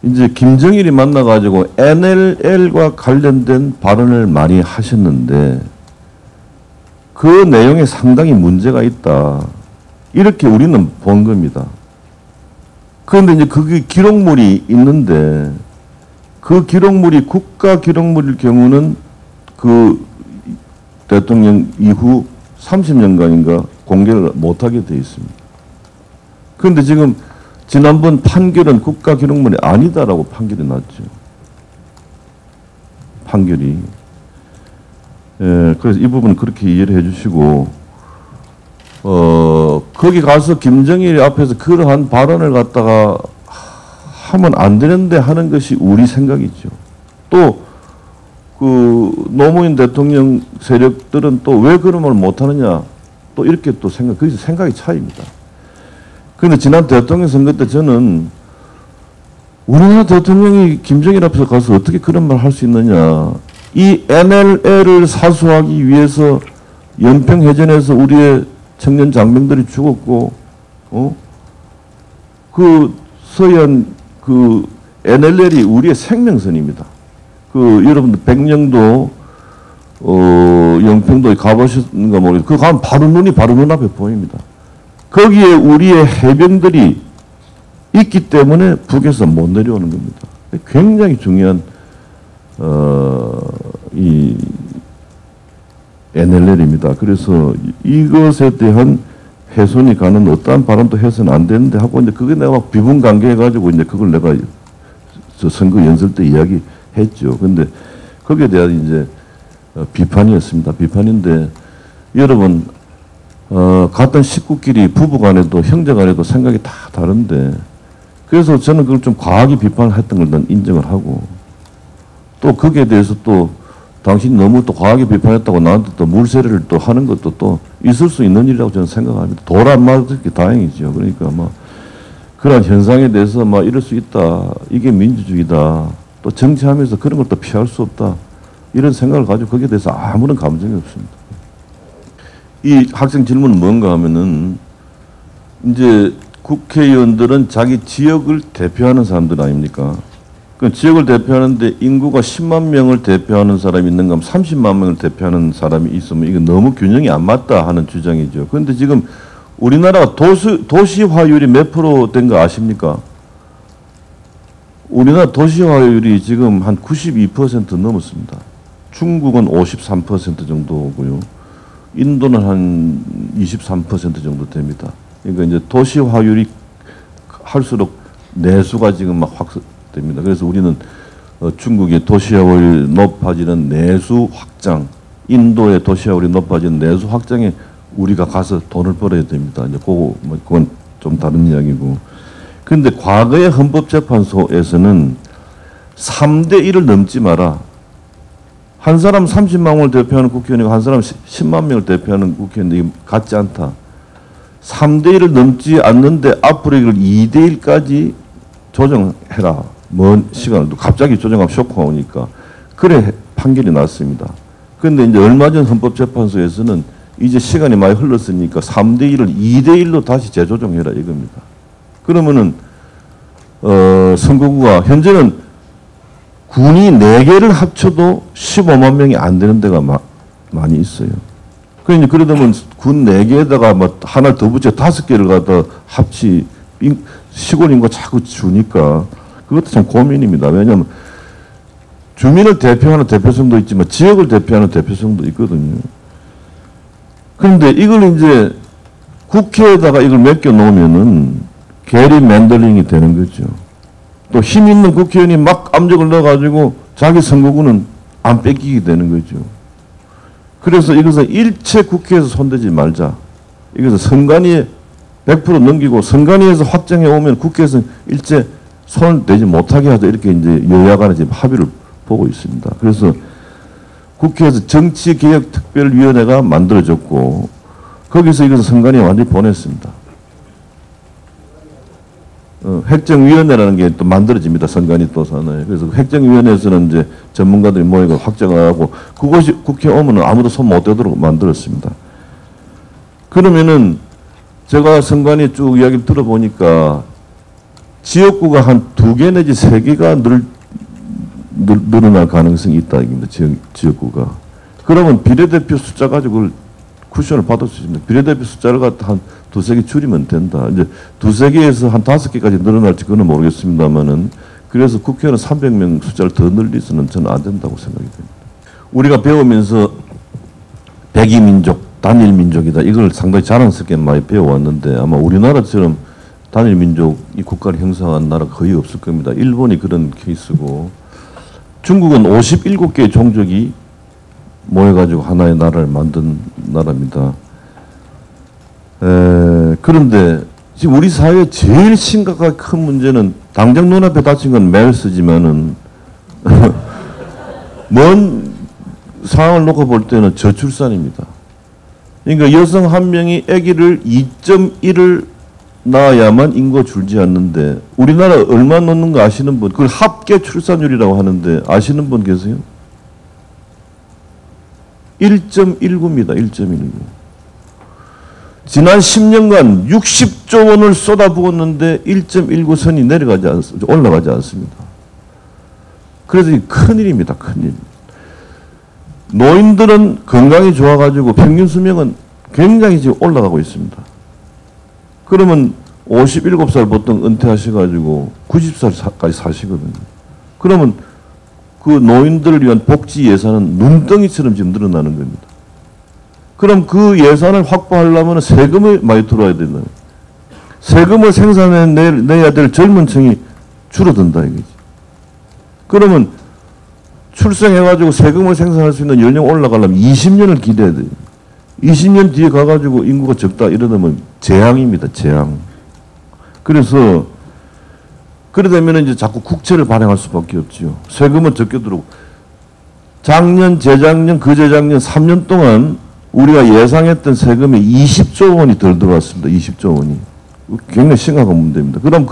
이제 김정일이 만나가지고 NLL과 관련된 발언을 많이 하셨는데 그 내용에 상당히 문제가 있다. 이렇게 우리는 본 겁니다. 그런데 이제 그게 기록물이 있는데 그 기록물이 국가 기록물일 경우는 그 대통령 이후 30년간인가 공개를 못하게 되어 있습니다. 그런데 지금 지난번 판결은 국가 기록물이 아니다라고 판결이 났죠. 판결이. 그래서 이 부분은 그렇게 이해를 해주시고, 거기 가서 김정일 앞에서 그러한 발언을 갖다가 하면 안 되는데 하는 것이 우리 생각이죠. 또, 노무현 대통령 세력들은 또 왜 그런 말 못하느냐, 또 이렇게 또 거기서 생각이 차이입니다. 그런데 지난 대통령 선거 때 저는 우리나라 대통령이 김정일 앞에서 가서 어떻게 그런 말 할 수 있느냐. 이 NLL을 사수하기 위해서 연평해전에서 우리의 청년 장병들이 죽었고, 그 서해안 NLL이 우리의 생명선입니다. 여러분들 백령도, 영평도에 가보셨는가 모르겠어요. 그거 가면 바로 눈앞에 보입니다. 거기에 우리의 해병들이 있기 때문에 북에서 못 내려오는 겁니다. 굉장히 중요한 이 NLL입니다. 그래서 이것에 대한 훼손이 가는 어떠한 발언도 해서는 안 되는데 하고 이제 그게 내가 비분 관계해가지고 이제 그걸 내가 저 선거 연설 때 이야기했죠. 근데 거기에 대한 이제 비판이었습니다. 비판인데 여러분 같은 식구끼리 부부간에도 형제간에도 생각이 다 다른데 그래서 저는 그걸 좀 과하게 비판을 했던 걸 난 인정을 하고 또 거기에 대해서 또 당신이 너무 또 과하게 비판했다고 나한테 또 물세례를 또 하는 것도 또 있을 수 있는 일이라고 저는 생각합니다. 돌 안 맞았기 다행이죠. 그러니까 그런 현상에 대해서 이럴 수 있다. 이게 민주주의다. 또 정치하면서 그런 걸 또 피할 수 없다. 이런 생각을 가지고 거기에 대해서 아무런 감정이 없습니다. 이 학생 질문은 뭔가 하면은 이제 국회의원들은 자기 지역을 대표하는 사람들 아닙니까? 그 지역을 대표하는데 인구가 10만 명을 대표하는 사람이 있는가 하면 30만 명을 대표하는 사람이 있으면 이거 너무 균형이 안 맞다 하는 주장이죠. 그런데 지금 우리나라가 도시화율이 몇 프로 된 거 아십니까? 우리나라 도시화율이 지금 한 92% 넘었습니다. 중국은 53% 정도고요. 인도는 한 23% 정도 됩니다. 그러니까 이제 도시화율이 할수록 내수가 지금 확대됩니다. 그래서 우리는 중국의 도시화율이 높아지는 내수 확장, 인도의 도시화율이 높아지는 내수 확장에 우리가 가서 돈을 벌어야 됩니다. 이제 그건 좀 다른 이야기고. 그런데 과거의 헌법재판소에서는 3대 1을 넘지 마라. 한 사람 30만 명을 대표하는 국회의원이고 한 사람 10만 명을 대표하는 국회의원이 같지 않다. 3대 1을 넘지 않는데 앞으로 이걸 2대 1까지 조정해라. 먼 시간을 갑자기 조정하면 쇼크가 오니까 그래 판결이 났습니다. 그런데 이제 얼마 전 헌법재판소에서는 이제 시간이 많이 흘렀으니까 3대 1을 2대 1로 다시 재조정해라 이겁니다. 그러면은 선거구가 현재는 군이 4개를 합쳐도 15만 명이 안 되는 데가 많이 있어요. 그러니 그러다 보면 군 4개에다가 하나 더 붙여 5개를 갖다 시골 인구 자꾸 주니까 그것도 참 고민입니다. 왜냐하면 주민을 대표하는 대표성도 있지만 지역을 대표하는 대표성도 있거든요. 그런데 이걸 이제 국회에다가 이걸 맡겨 놓으면은 게리 맨들링이 되는 거죠. 또 힘 있는 국회의원이 막 압력을 넣어가지고 자기 선거구는 안 뺏기게 되는 거죠. 그래서 이것은 일체 국회에서 손대지 말자. 이것은 선관위에 100% 넘기고 선관위에서 확정해 오면 국회에서 일체 손을 대지 못하게 하자. 이렇게 이제 여야 간에 지금 합의를 보고 있습니다. 그래서 국회에서 정치개혁특별위원회가 만들어졌고 거기서 이것을 선관위에 완전히 보냈습니다. 획정위원회라는 게 또 만들어집니다. 선관위 또 산하에. 그래서 획정위원회에서는 이제 전문가들이 모이고 확정하고 그것이 국회에 오면 아무도 손 못 대도록 만들었습니다. 그러면은 제가 선관위 쭉 이야기를 들어보니까 지역구가 한 2개 내지 3개가 늘어날 가능성이 있다. 이겁니다. 지역구가. 그러면 비례대표 숫자 가지고 그걸 쿠션을 받을 수 있습니다. 비례대표 숫자를 갖다 한 2-3개 줄이면 된다. 이제 2-3개에서 한 5개까지 늘어날지 그건 모르겠습니다만은 그래서 국회의원은 300명 숫자를 더 늘리서는 저는 안 된다고 생각이 됩니다. 우리가 배우면서 백이민족, 단일민족이다. 이걸 상당히 자랑스럽게 많이 배워왔는데 아마 우리나라처럼 단일민족이 국가를 형성한 나라가 거의 없을 겁니다. 일본이 그런 케이스고 중국은 57개의 종족이 모여가지고 하나의 나라를 만든 나라입니다. 그런데 지금 우리 사회의 제일 심각하게 큰 문제는 당장 눈앞에 닥친 건 메르스지만은 먼 상황을 놓고 볼 때는 저출산입니다. 그러니까 여성 한 명이 아기를 2.1을 낳아야만 인구가 줄지 않는데 우리나라 얼마 놓는 거 아시는 분? 그걸 합계 출산율이라고 하는데 아시는 분 계세요? 1.19입니다. 1.19. 지난 10년간 60조 원을 쏟아부었는데 1.19선이 올라가지 않습니다. 그래서 이 큰일입니다. 큰일. 노인들은 건강이 좋아가지고 평균 수명은 굉장히 지금 올라가고 있습니다. 그러면 57살 보통 은퇴하셔가지고 90살까지 사시거든요. 그러면 그 노인들을 위한 복지 예산은 눈덩이처럼 지금 늘어나는 겁니다. 그럼 그 예산을 확보하려면 세금을 많이 들어와야 된다. 세금을 생산해내야 될 젊은 층이 줄어든다 이거지. 그러면 출생해가지고 세금을 생산할 수 있는 연령 올라가려면 20년을 기대해야 돼요. 20년 뒤에 가가지고 인구가 적다 이러면 재앙입니다. 재앙. 그래서 그러다면 이제 자꾸 국채를 발행할 수밖에 없지요. 세금은 적게 들어오고 작년, 재작년, 그재작년 3년 동안 우리가 예상했던 세금이 20조 원이 덜 들어왔습니다. 20조 원이. 굉장히 심각한 문제입니다. 그럼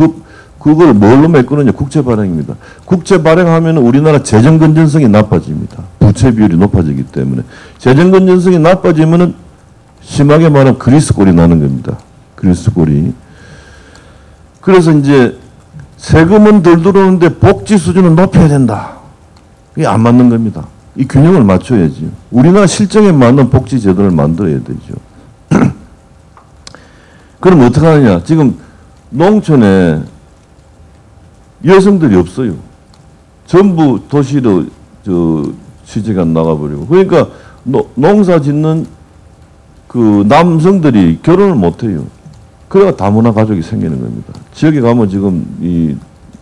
그걸 뭘로 메꾸느냐? 국채 발행입니다. 국채 발행하면 우리나라 재정 건전성이 나빠집니다. 부채 비율이 높아지기 때문에. 재정 건전성이 나빠지면은 심하게 말하면 그리스 꼴이 나는 겁니다. 그리스 꼴이. 그래서 이제 세금은 덜 들어오는데 복지 수준은 높여야 된다. 이게 안 맞는 겁니다. 이 균형을 맞춰야지. 우리나라 실정에 맞는 복지 제도를 만들어야 되죠. 그럼 어떻게 하느냐? 지금 농촌에 여성들이 없어요. 전부 도시로 취직가 나가버리고. 그러니까 농사 짓는 그 남성들이 결혼을 못해요. 그래야 다문화 가족이 생기는 겁니다. 지역에 가면 지금 이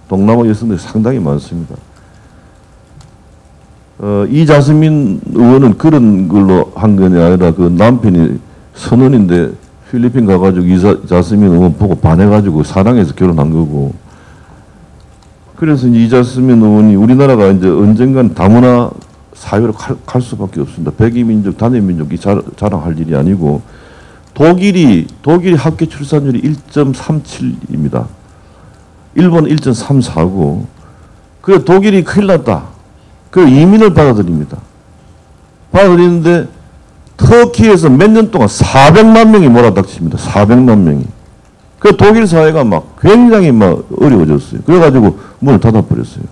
동남아 여성들이 상당히 많습니다. 이자스민 의원은 그런 걸로 한 게 아니라 그 남편이 선원인데 필리핀 가가지고 이자스민 의원 보고 반해가지고 사랑해서 결혼한 거고. 그래서 이자스민 의원이 우리나라가 이제 언젠간 다문화 사회로 갈 수밖에 없습니다. 백이민족, 단일민족이 자랑할 일이 아니고 독일이 합계 출산율이 1.37입니다. 일본 1.34고 그래 독일이 큰일 났다. 그 이민을 받아들입니다. 받아들이는데 터키에서 몇 년 동안 400만 명이 몰아닥칩니다. 400만 명이. 그 독일 사회가 막 굉장히 막 어려워졌어요. 그래가지고 문을 닫아버렸어요.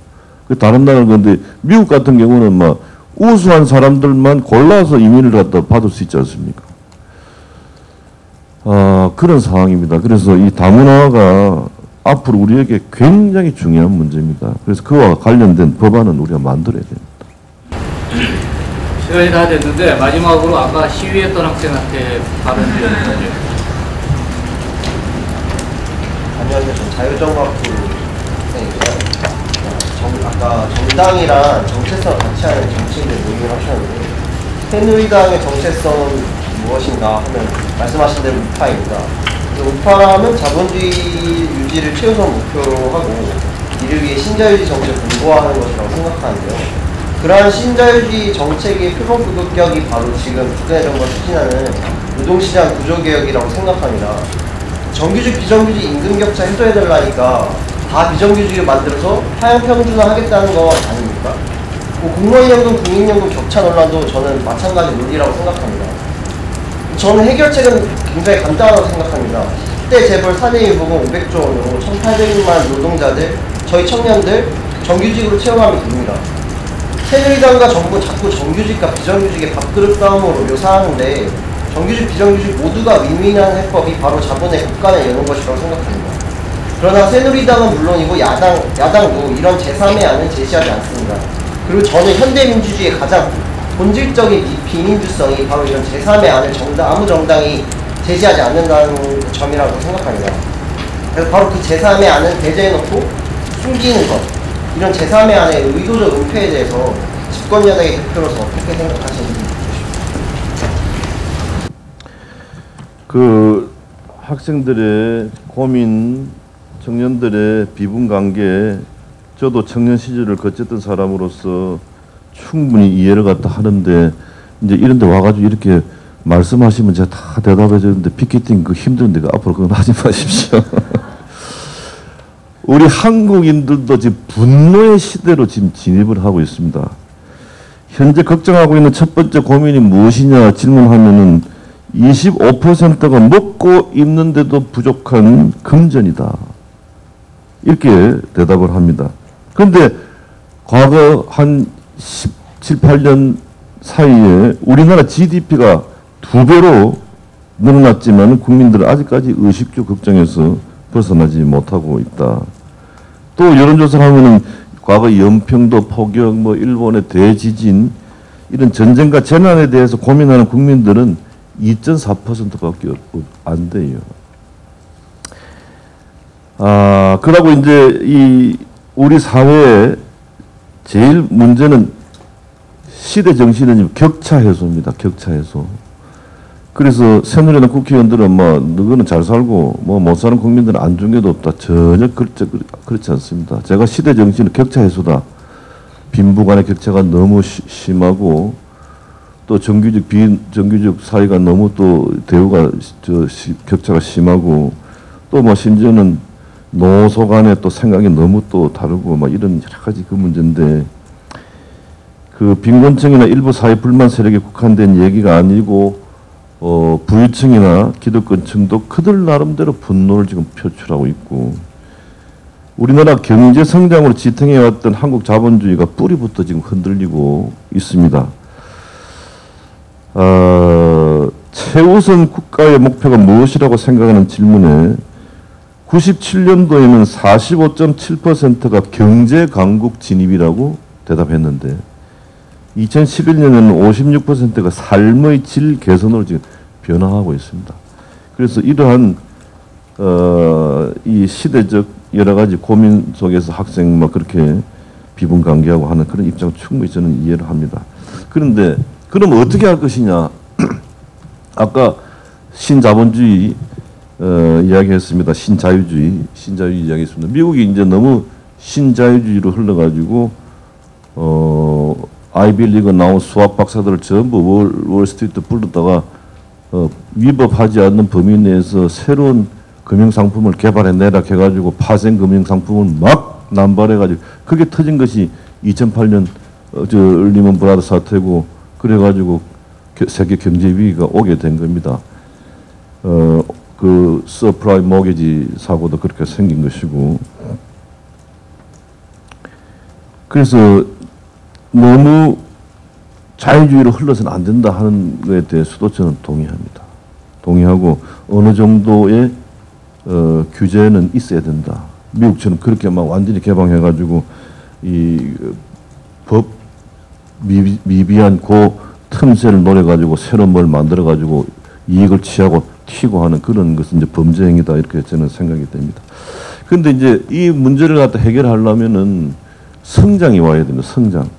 그 다른 나라는 근데 미국 같은 경우는 막 우수한 사람들만 골라서 이민을 갖다 받을 수 있지 않습니까? 그런 상황입니다. 그래서 이 다문화가 앞으로 우리에게 굉장히 중요한 문제입니다. 그래서 그와 관련된 법안은 우리가 만들어야 됩니다. 시간이 다 됐는데 마지막으로 아까 시위했던 학생한테 발언 드렸는데 안녕하세요. 전 자유정학부 학생이고요. 아까 정당이랑 정체성을 같이 하는 정치인들 모임을 하셨는데 새누리당의 정체성은 무엇인가 하면 말씀하신 대로 우파입니다. 우파라면 자본주의 유지를 최우선 목표로 하고 이를 위해 신자유주의 정책을 공고하는 것이라고 생각하는데요. 그러한 신자유주의 정책의 표본 극격이 바로 지금 박근혜 정부가 추진하는 노동시장 구조개혁이라고 생각합니다. 정규직, 비정규직 임금격차 해소해달라니까 다 비정규직을 만들어서 하향평준화 하겠다는 거 아닙니까? 공무원연금, 국민연금 격차 논란도 저는 마찬가지 논리라고 생각합니다. 저는 해결책은 굉장히 간단하다고 생각합니다. 10대 재벌 사내유보금 500조 원으로 1,800만 노동자들, 저희 청년들 정규직으로 채용하면 됩니다. 새누리당과 정부 자꾸 정규직과 비정규직의 밥그릇 싸움으로 묘사하는데 정규직, 비정규직 모두가 윈윈한 해법이 바로 자본의 국간에 여는 것이라고 생각합니다. 그러나 새누리당은 물론이고 야당도 이런 제3의 안을 제시하지 않습니다. 그리고 저는 현대민주주의의 가장 본질적인 비민주성이 바로 이런 제3의 안을 아무 정당이 제시하지 않는다는 점이라고 생각합니다. 그래서 바로 그 제3의 안을 배제해놓고 숨기는 것, 이런 제3의 안의 의도적 은폐에 대해서 집권여당의 대표로서 어떻게 생각하시는지 그 학생들의 고민, 청년들의 비분관계, 저도 청년 시절을 거쳤던 사람으로서 충분히 이해를 갖다 하는데 이제 이런 데 와가지고 이렇게 말씀하시면 제가 다 대답해 주는데 피켓팅 그 힘든데 앞으로 그건 하지 마십시오. 우리 한국인들도 지금 분노의 시대로 지금 진입을 하고 있습니다. 현재 걱정하고 있는 첫 번째 고민이 무엇이냐 질문하면은 25%가 먹고 입는데도 부족한 금전이다. 이렇게 대답을 합니다. 그런데 과거 한 17, 18년 사이에 우리나라 GDP가 2배로 늘어났지만 국민들은 아직까지 의식주 걱정에서 벗어나지 못하고 있다. 또 여론조사를 하면은 과거 연평도 포격, 뭐 일본의 대지진 이런 전쟁과 재난에 대해서 고민하는 국민들은 2.4%밖에 안 돼요. 그러고 이제 이 우리 사회의 제일 문제는 시대 정신은 격차 해소입니다. 격차 해소. 그래서 새누리당 국회의원들은 뭐 너희는 잘 살고 뭐 못 사는 국민들은 안중에도 없다. 전혀 그렇지 않습니다. 제가 시대 정신은 격차 해소다. 빈부 간의 격차가 너무 심하고 또 정규직 비정규직 사이가 너무 또 대우가 격차가 심하고 또 뭐 심지어는 노소 간의 또 생각이 너무 또 다르고 막 이런 여러 가지 그 문제인데 그 빈곤층이나 일부 사회 불만 세력에 국한된 얘기가 아니고 부유층이나 기득권층도 그들 나름대로 분노를 지금 표출하고 있고 우리나라 경제 성장으로 지탱해왔던 한국 자본주의가 뿌리부터 지금 흔들리고 있습니다. 최우선 국가의 목표가 무엇이라고 생각하는 질문에 97년도에는 45.7%가 경제 강국 진입이라고 대답했는데 2011년에는 56%가 삶의 질 개선으로 지금 변화하고 있습니다. 그래서 이러한 이 시대적 여러 가지 고민 속에서 학생 막 그렇게 비분관계하고 하는 그런 입장 충분히 저는 이해를 합니다. 그런데 그럼 어떻게 할 것이냐? 아까 신자본주의 이야기했습니다. 신자유주의 이야기했습니다. 미국이 이제 너무 신자유주의로 흘러가지고 아이비리그 나온 수학 박사들을 전부 월스트리트 불렀다가 위법하지 않는 범위 내에서 새로운 금융상품을 개발해내라 해가지고 파생 금융상품을 막 남발해가지고 그게 터진 것이 2008년 리먼 브라더 사태고 그래가지고 세계 경제 위기가 오게 된 겁니다. 그 서프라임 모기지 사고도 그렇게 생긴 것이고 그래서 너무 자유주의로 흘러서는 안 된다 하는 것에 대해서도 저는 동의합니다. 동의하고 어느 정도의 규제는 있어야 된다. 미국처럼 그렇게 막 완전히 개방해가지고 이 법 미비한 그 틈새를 노려가지고 새로운 뭘 만들어가지고 이익을 취하고 튀고 하는 그런 것은 이제 범죄 행위다 이렇게 저는 생각이 됩니다. 그런데 이제 이 문제를 갖다 해결하려면은 성장이 와야 됩니다. 성장.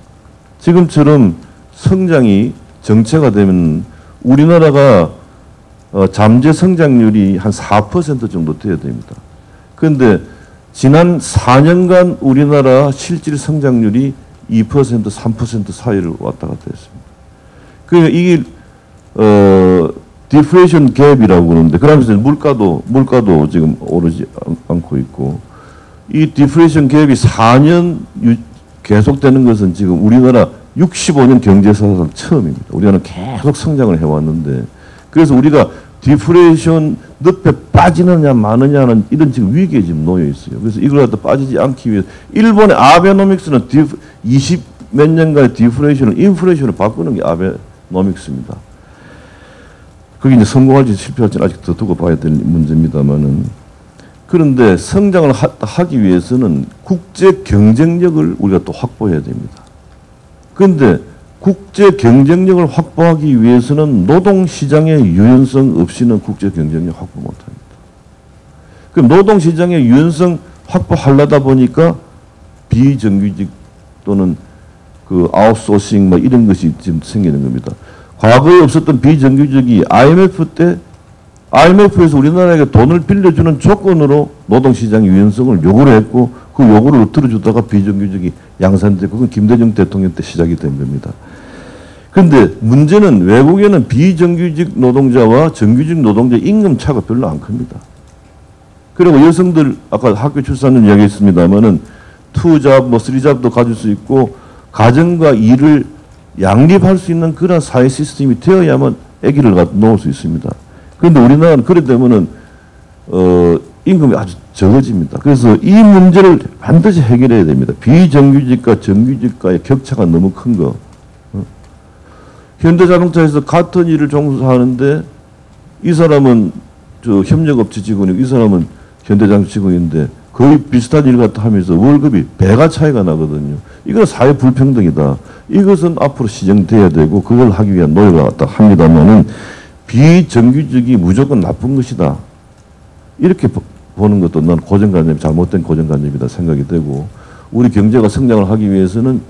지금처럼 성장이 정체가 되면 우리나라가 잠재 성장률이 한 4% 정도 돼야 됩니다. 그런데 지난 4년간 우리나라 실질 성장률이 2%, 3% 사이를 왔다 갔다 했습니다. 그러니까 이게 디플레이션 갭이라고 그러는데 그러면서 물가도 지금 오르지 않고 있고 이 디플레이션 갭이 4년 계속되는 것은 지금 우리나라 65년 경제사상 처음입니다. 우리나라는 계속 성장을 해왔는데 그래서 우리가 디플레이션 늪에 빠지느냐 마느냐는 이런 지금 위기에 지금 놓여 있어요. 그래서 이걸 갖다 빠지지 않기 위해 일본의 아베노믹스는 20 몇 년간의 디플레이션을 인플레이션으로 바꾸는 게 아베노믹스입니다. 그게 이제 성공할지 실패할지는 아직 더 두고 봐야 될 문제입니다만은 그런데 성장을 하기 위해서는 국제 경쟁력을 우리가 또 확보해야 됩니다. 그런데 국제 경쟁력을 확보하기 위해서는 노동시장의 유연성 없이는 국제 경쟁력 확보 못합니다. 그럼 노동시장의 유연성 확보하려다 보니까 비정규직 또는 그 아웃소싱 뭐 이런 것이 지금 생기는 겁니다. 과거에 없었던 비정규직이 IMF에서 우리나라에게 돈을 빌려주는 조건으로 노동시장 유연성을 요구를 했고 그 요구를 들어주다가 비정규직이 양산되고 그건 김대중 대통령 때 시작이 된 겁니다. 그런데 문제는 외국에는 비정규직 노동자와 정규직 노동자 임금 차가 별로 안 큽니다. 그리고 여성들 아까 학교 출산을 이야기했습니다마는 투잡, 뭐 쓰리잡도 가질 수 있고 가정과 일을 양립할 수 있는 그런 사회 시스템이 되어야만 아기를 놓을 수 있습니다. 그런데 우리나라는 그래 되면은 임금이 아주 적어집니다. 그래서 이 문제를 반드시 해결해야 됩니다. 비정규직과 정규직과의 격차가 너무 큰 거. 현대자동차에서 같은 일을 종사하는데 이 사람은 저 협력업체 직원이고 이 사람은 현대자동차 직원인데 거의 비슷한 일 같아 하면서 월급이 배가 차이가 나거든요. 이건 사회 불평등이다. 이것은 앞으로 시정돼야 되고 그걸 하기 위한 노력을 갖다 합니다만은 비정규직이 무조건 나쁜 것이다. 이렇게 보는 것도 난 고정관념, 잘못된 고정관념이다 생각이 되고 우리 경제가 성장을 하기 위해서는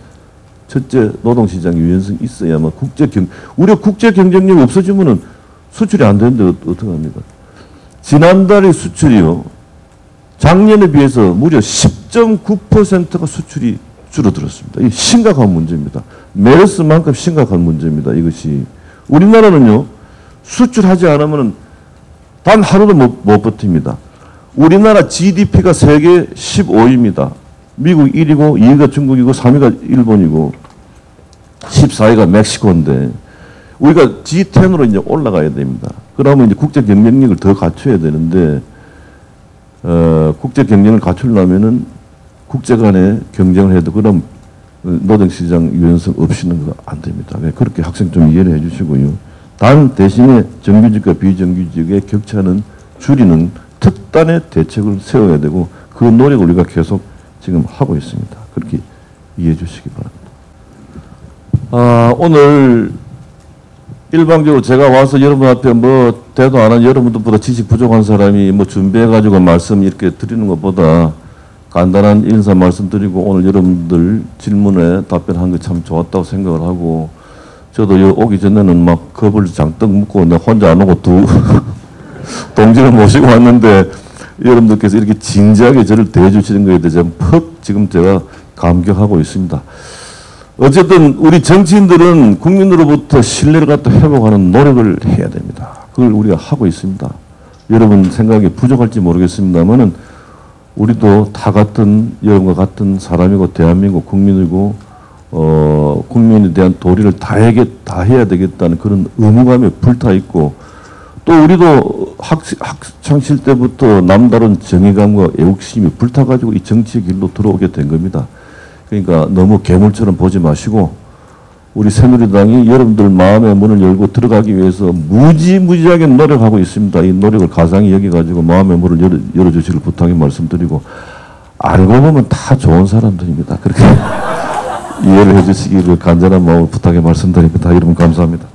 첫째 노동시장 유연성이 있어야만 우리가 국제 경쟁력이 없어지면은 수출이 안 되는데 어떡합니까? 지난달의 수출이요. 작년에 비해서 무려 10.9%가 수출이 줄어들었습니다. 이 심각한 문제입니다. 메르스만큼 심각한 문제입니다. 이것이. 우리나라는요. 수출하지 않으면 단 하루도 못 버팁니다. 우리나라 GDP가 세계 15위입니다. 미국 1위고 2위가 중국이고 3위가 일본이고 14위가 멕시코인데 우리가 G10으로 이제 올라가야 됩니다. 그러면 이제 국제 경쟁력을 더 갖춰야 되는데 국제 경쟁을 갖추려면은 국제 간에 경쟁을 해도 그럼 노동시장 유연성 없이는 안 됩니다. 그렇게 학생 좀 이해를 해 주시고요. 단 대신에 정규직과 비정규직의 격차는 줄이는 특단의 대책을 세워야 되고 그 노력을 우리가 계속 지금 하고 있습니다. 그렇게 이해해 주시기 바랍니다. 오늘 일방적으로 제가 와서 여러분 앞에 뭐 대도 안 한 여러분들보다 지식 부족한 사람이 뭐 준비해가지고 말씀 이렇게 드리는 것보다 간단한 인사 말씀드리고 오늘 여러분들 질문에 답변한 거 참 좋았다고 생각을 하고 저도 오기 전에는 막 겁을 장떡 먹고 내가 혼자 안 오고 두 동지를 모시고 왔는데 여러분들께서 이렇게 진지하게 저를 대해주시는 것에 대해서 퍽 지금 제가 감격하고 있습니다. 어쨌든 우리 정치인들은 국민으로부터 신뢰를 갖다 회복하는 노력을 해야 됩니다. 그걸 우리가 하고 있습니다. 여러분 생각이 부족할지 모르겠습니다만은 우리도 다 같은 여러분과 같은 사람이고 대한민국 국민이고 국민에 대한 도리를 다 해야 되겠다는 그런 의무감에 불타 있고 또 우리도 학창시절 때부터 남다른 정의감과 애국심이 불타가지고 이 정치의 길로 들어오게 된 겁니다. 그러니까 너무 괴물처럼 보지 마시고 우리 새누리당이 여러분들 마음의 문을 열고 들어가기 위해서 무지무지하게 노력하고 있습니다. 이 노력을 가상히 여기가지고 마음의 문을 열어주시길 부탁의 말씀드리고 알고 보면 다 좋은 사람들입니다. 그렇게 이해를 해주시기를 간절한 마음으로 부탁의 말씀드립니다. 여러분 감사합니다.